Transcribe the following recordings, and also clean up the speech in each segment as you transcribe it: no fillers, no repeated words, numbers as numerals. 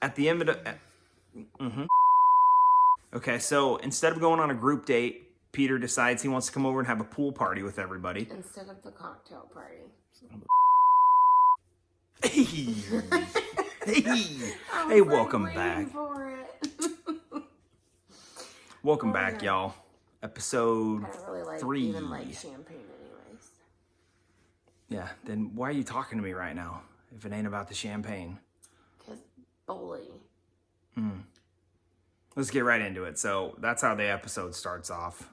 at the end of the... Okay, so instead of going on a group date, Peter decides he wants to come over and have a pool party with everybody. Instead of the cocktail party. Hey, hey, welcome back. For it. Welcome back, y'all. Episode I don't really 3. even like champagne anyways. Yeah, then why are you talking to me right now if it ain't about the champagne? Because bully. Let's get right into it. So that's how the episode starts off.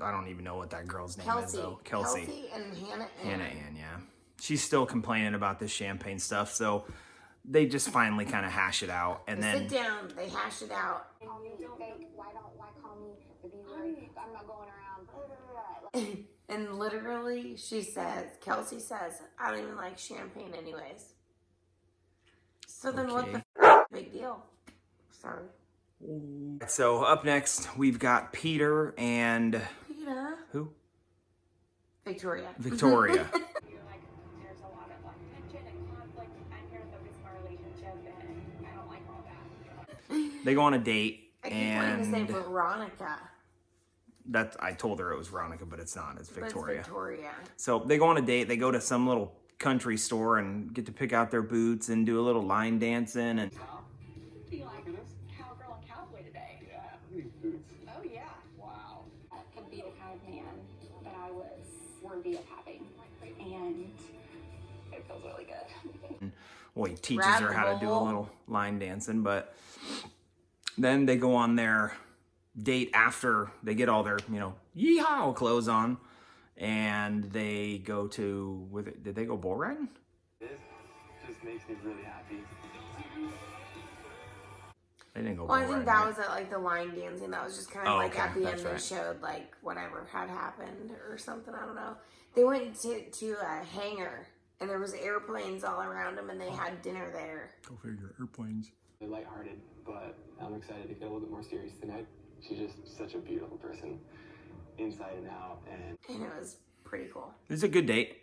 I don't even know what that girl's name is though. Kelsey and Hannah Ann. Hannah Ann, yeah. She's still complaining about this champagne stuff, so they just finally kind of hash it out, and then sit down. They hash it out. Why call me the B word? I'm not going around. And literally, Kelsey says, I don't even like champagne anyways. So then what the big deal? Sorry. So up next, we've got Peter and... Peter? Who? Victoria. Victoria. There's a lot of tension and conflict. I'm here to focus on our relationship, and I don't like all that. They go on a date, I keep and... wanting to say Veronica. I told her it was Veronica, but it's not. It's Victoria. It's Victoria. So they go on a date. They go to some little country store and get to pick out their boots and do a little line dancing. And Do you like this? Cowgirl and cowboy today. Yeah, look at these boots. Oh, yeah. Wow. Could be the kind of man that I was worthy of having. And it feels really good. well, he teaches her how to do a little line dancing. But then they go on their date after they get all their, yeehaw clothes on. And they go to, did they go bull riding? This just makes me really happy. They didn't go bull Well, I riding. think that was at the line dancing. That was just kind of okay. at the end That's they right. showed whatever had happened or something. I don't know. They went to a hangar and there was airplanes all around them and they had dinner there. Go figure, airplanes. They're lighthearted, but I'm excited to get a little bit more serious tonight. She's just such a beautiful person, inside and out, And it was pretty cool. It was a good date.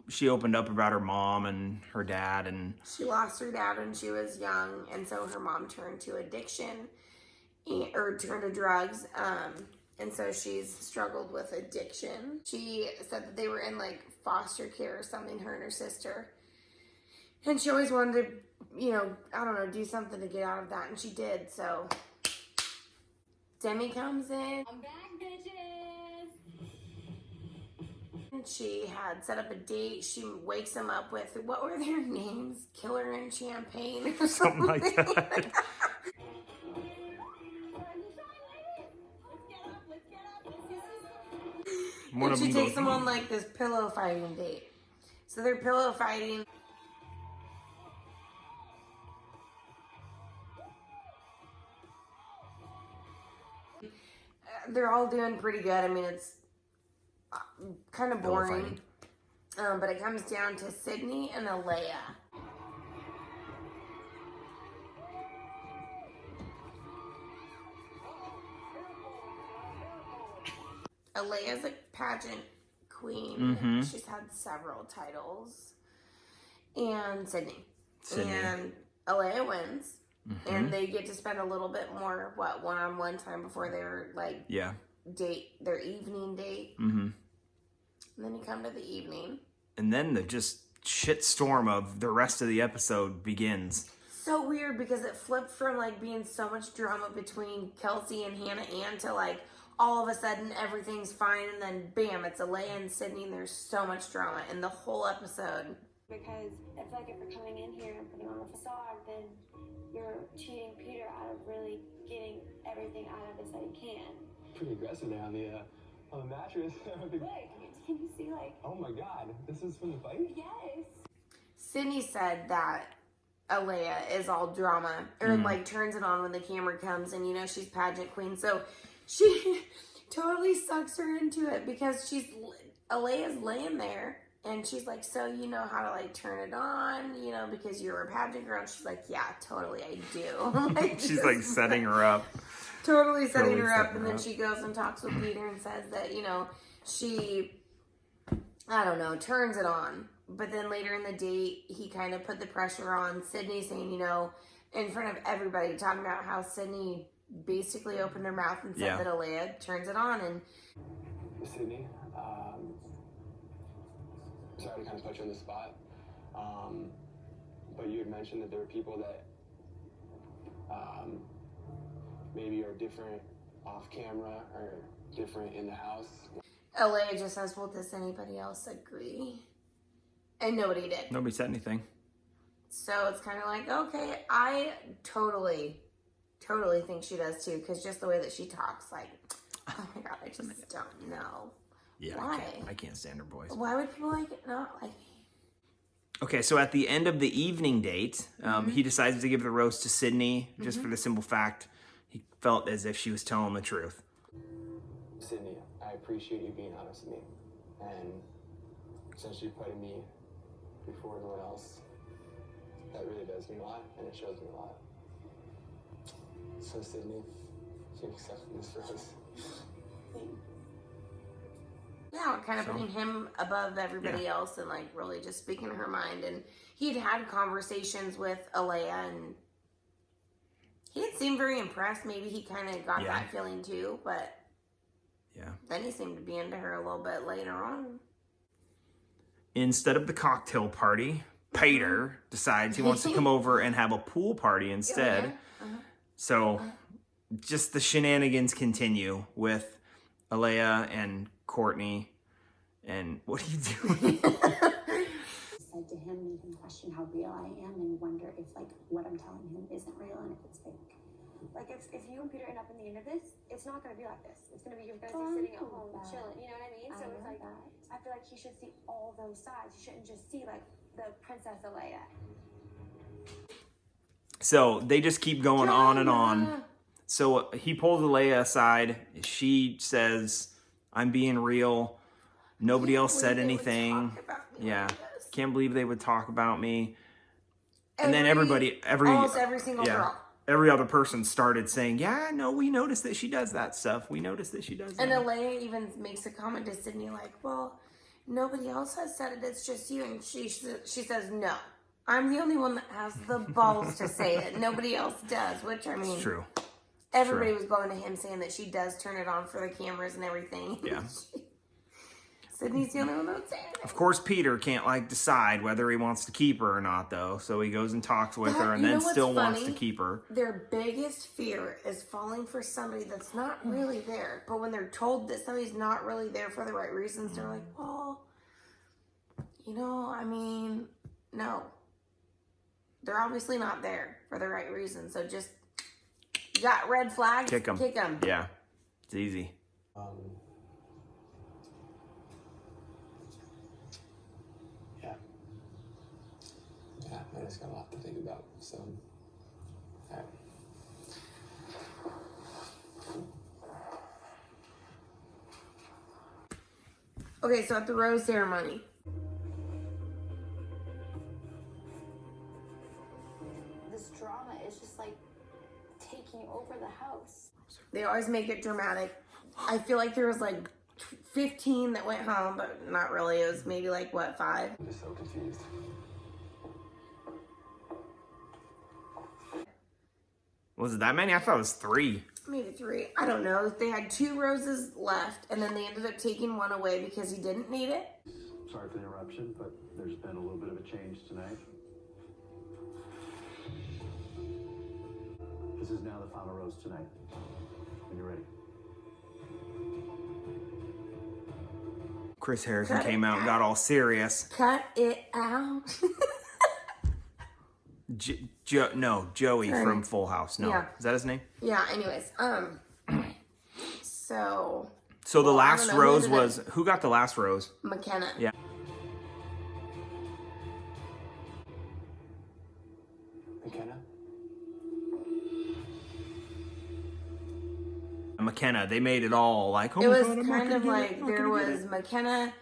She opened up about her mom and her dad, and She lost her dad when she was young, and so her mom turned to addiction, or turned to drugs, and so she's struggled with addiction. She said that they were in foster care or something, her and her sister, and she always wanted to, do something to get out of that, and she did, so Demi comes in. I'm back, bitches. She had set up a date. She wakes him up with, what were their names? Killer and Champagne or something like that. And she takes them on this pillow fighting date. So they're pillow fighting. They're all doing pretty good. I mean, it's kind of boring. But it comes down to Sydney and Alayah. Alayah's a pageant queen. Mm-hmm. She's had several titles. And Sydney. And Alayah wins. Mm-hmm. And they get to spend a little bit more, one-on-one time before their, date, their evening date. Mm-hmm. And then you come to the evening. And then the just shitstorm of the rest of the episode begins. So weird because it flipped from being so much drama between Kelsey and Hannah Ann to all of a sudden everything's fine, and then bam, it's Alayah and Sydney, and there's so much drama in the whole episode. Because it's like if you're coming in here and putting on a facade, then you're cheating Peter out of really getting everything out of this that he can. pretty aggressive there on the mattress. Wait, can you see Oh my god, this is from the fight? Yes. Sydney said that Alayah is all drama, or turns it on when the camera comes, and she's pageant queen, so she totally sucks her into it because Alayah's laying there and she's like, so you know how to turn it on, because you're a pageant girl. And she's like, yeah, totally, I do. She's setting her up. Totally setting her up, and then she goes and talks with Peter and says that, she, I don't know, turns it on. But then later in the date, he kind of put the pressure on Sydney, saying, you know, in front of everybody, talking about how Sydney basically opened her mouth and said that Alayah turns it on. And Sydney, sorry to kind of put you on the spot, but you had mentioned that there were people that maybe are different off camera or different in the house. Alayah just says, well, does anybody else agree? And nobody did. Nobody said anything. So it's kind of like, okay, I totally think she does too, because just the way that she talks, like, oh my God, I just don't know. Yeah, why? I can't stand her voice. Why would people not like me? Okay, so at the end of the evening date, he decides to give the rose to Sydney, just for the simple fact he felt as if she was telling the truth. Sydney, I appreciate you being honest with me, and since you put me before anyone else, that really does mean a lot, and it shows me a lot. So Sydney, you accept this rose. Yeah, kind of putting him above everybody else and like really just speaking her mind. And he'd had conversations with Alayah, and he didn't seem very impressed. Maybe he kind of got that feeling too, but then he seemed to be into her a little bit later on. Instead of the cocktail party, Peter decides he wants to come over and have a pool party instead. So just the shenanigans continue with Alayah and Courtney. And what are you doing? Said to him, made him question how real I am and wonder if like what I'm telling him isn't real and if it's fake. Like if you and Peter end up in the end of this, it's not gonna be like this. It's gonna be you guys sitting at home chilling. You know what I mean? So it's like I feel like he should see all those sides. He shouldn't just see like the Princess Alayah. So they just keep going on and on. So he pulls Alayah aside. She says, I'm being real. Nobody else said anything. Yeah. Can't believe they would talk about me. And then almost every single girl. Every other person started saying, yeah, no, we noticed that she does that stuff. We noticed that she does that. And Alayah even makes a comment to Sydney like, well, nobody else has said it. It's just you. And she says, no. I'm the only one that has the balls to say it. Nobody else does, which, I mean, it's true. Everybody was going to him saying that she does turn it on for the cameras and everything. Yeah. Sydney's the only one that would say it. Of course, Peter can't like decide whether he wants to keep her or not, though. So he goes and talks with her, and then still wants to keep her. Their biggest fear is falling for somebody that's not really there. But when they're told that somebody's not really there for the right reasons, they're like, well, you know, I mean, no. They're obviously not there for the right reasons. So just, you got red flags, kick them. Yeah, it's easy. Yeah, I just got a lot to think about, so, all right. Okay, so at the rose ceremony. This drama is just like taking over the house. They always make it dramatic. I feel like there was like 15 that went home, but not really. It was maybe like, what, 5? I'm just so confused. Was it that many? I thought it was 3. Maybe 3. I don't know. They had 2 roses left, and then they ended up taking one away because he didn't need it. Sorry for the interruption, but there's been a little bit of a change tonight. This is now the final rose tonight. When you're ready. Chris Harrison came out and got all serious. Cut it out. Joey from Full House. No, Yeah. Is that his name? Yeah, anyways. So the last rose was, who got the last rose? McKenna. Yeah. McKenna. They made it all like, oh It my was God, I'm kind not of gonna like get it. there was McKenna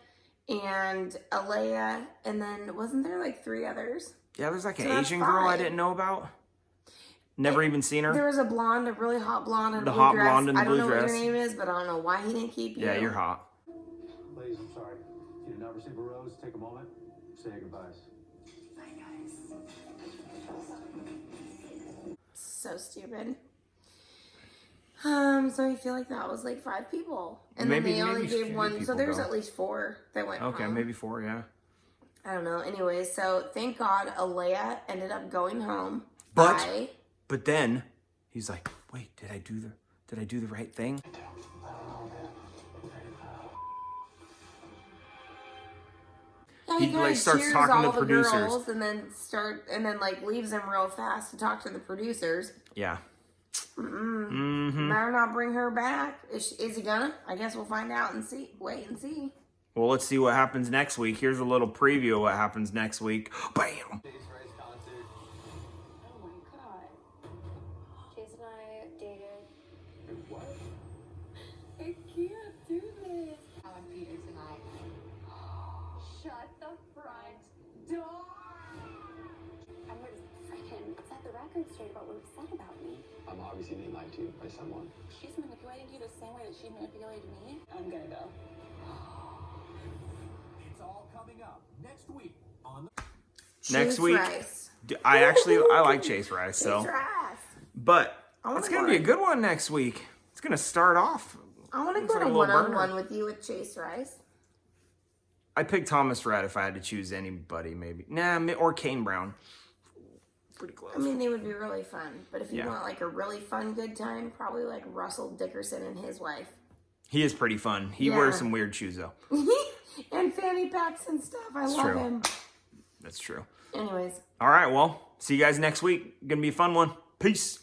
and Alayah, and then wasn't there like 3 others? Yeah, there's like an that's Asian girl I 5. didn't know about. Never even seen her. There was a blonde, a really hot blonde in a The blue hot dress. blonde in the I don't blue know what dress. her name is, but I don't know why he didn't keep you. Yeah, you're hot. Ladies, I'm sorry. You did not receive a rose. Take a moment. say goodbyes. Bye, guys. So stupid. So I feel like that was like 5 people. And Maybe- then they only maybe gave few one. So people there's go. at least 4 that went Okay, home. maybe 4, yeah. I don't know. Anyways, so thank God Alayah ended up going home. But- by- But then he's like, wait, did I do the right thing? Yeah, He, kinda like, starts cheers talking to all the producers. girls and then like leaves them real fast to talk to the producers. Yeah. Better not bring her back. Is he gonna? I guess we'll find out and see. Wait and see. Well, let's see what happens next week. Here's a little preview of what happens next week. Bam! Oh my god. Chase and I dated. What? I can't do this. Alan Peter tonight. Shut the front door. I'm gonna freaking set the record straight about what was said about me. I'm obviously being lied to by someone. She's manipulating you the same way that she manipulated me. I'm gonna go. It's all coming up next week on the Next Chase week, Rice. I like Chase Rice, so. Chase Rice. But wanna it's gonna go be a on- good one next week. It's gonna start off. I want to Looks go like to a little one-on-one burner. with you with Chase Rice. I picked Thomas Rhett if I had to choose anybody, maybe. Nah, or Kane Brown. Pretty close. I mean, they would be really fun. But if you Yeah. want like a really fun, good time, probably like Russell Dickerson and his wife. He is pretty fun. He Yeah. wears some weird shoes though. And fanny packs and stuff. I love true. him. That's true. Anyways. All right, well, see you guys next week. Gonna be a fun one. Peace.